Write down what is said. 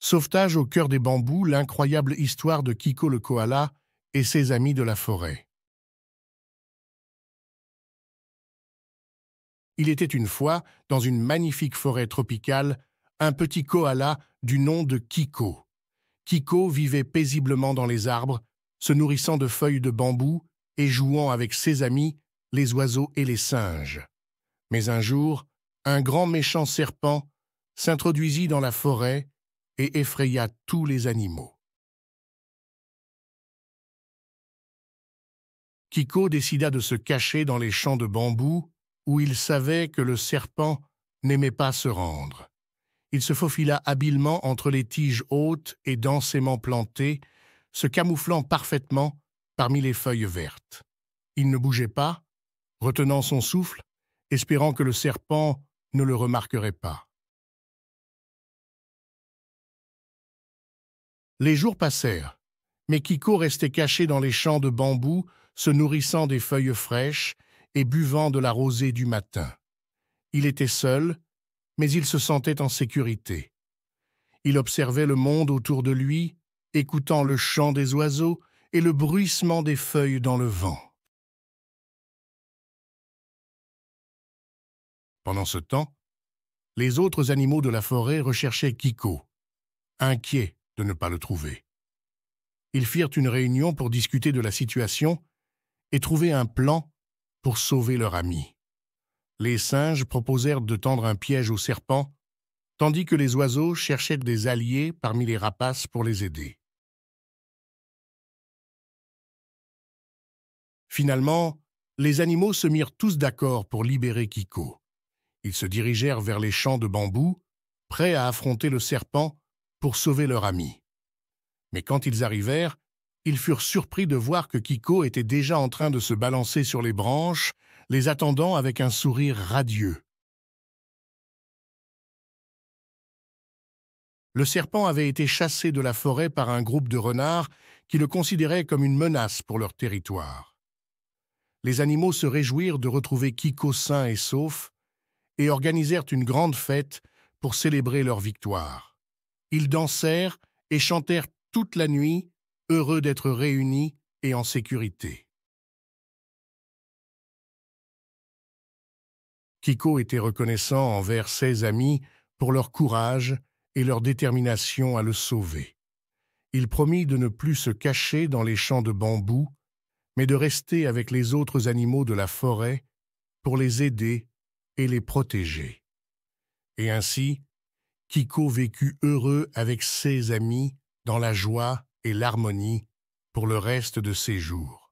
Sauvetage au cœur des bambous, l'incroyable histoire de Kiko le koala et ses amis de la forêt. Il était une fois, dans une magnifique forêt tropicale, un petit koala du nom de Kiko. Kiko vivait paisiblement dans les arbres, se nourrissant de feuilles de bambou et jouant avec ses amis, les oiseaux et les singes. Mais un jour, un grand méchant serpent s'introduisit dans la forêt et effraya tous les animaux. Kiko décida de se cacher dans les champs de bambou où il savait que le serpent n'aimait pas se rendre. Il se faufila habilement entre les tiges hautes et densément plantées, se camouflant parfaitement parmi les feuilles vertes. Il ne bougeait pas, retenant son souffle, espérant que le serpent ne le remarquerait pas. Les jours passèrent, mais Kiko restait caché dans les champs de bambou, se nourrissant des feuilles fraîches et buvant de la rosée du matin. Il était seul, mais il se sentait en sécurité. Il observait le monde autour de lui, écoutant le chant des oiseaux et le bruissement des feuilles dans le vent. Pendant ce temps, les autres animaux de la forêt recherchaient Kiko, inquiets de ne pas le trouver. Ils firent une réunion pour discuter de la situation et trouver un plan pour sauver leur ami. Les singes proposèrent de tendre un piège au serpent, tandis que les oiseaux cherchaient des alliés parmi les rapaces pour les aider. Finalement, les animaux se mirent tous d'accord pour libérer Kiko. Ils se dirigèrent vers les champs de bambou, prêts à affronter le serpent pour sauver leur ami. Mais quand ils arrivèrent, ils furent surpris de voir que Kiko était déjà en train de se balancer sur les branches, les attendant avec un sourire radieux. Le serpent avait été chassé de la forêt par un groupe de renards qui le considéraient comme une menace pour leur territoire. Les animaux se réjouirent de retrouver Kiko sain et sauf et organisèrent une grande fête pour célébrer leur victoire. Ils dansèrent et chantèrent toute la nuit, heureux d'être réunis et en sécurité. Kiko était reconnaissant envers ses amis pour leur courage et leur détermination à le sauver. Il promit de ne plus se cacher dans les champs de bambou, mais de rester avec les autres animaux de la forêt pour les aider et les protéger. Et ainsi, Kiko vécut heureux avec ses amis dans la joie et l'harmonie pour le reste de ses jours.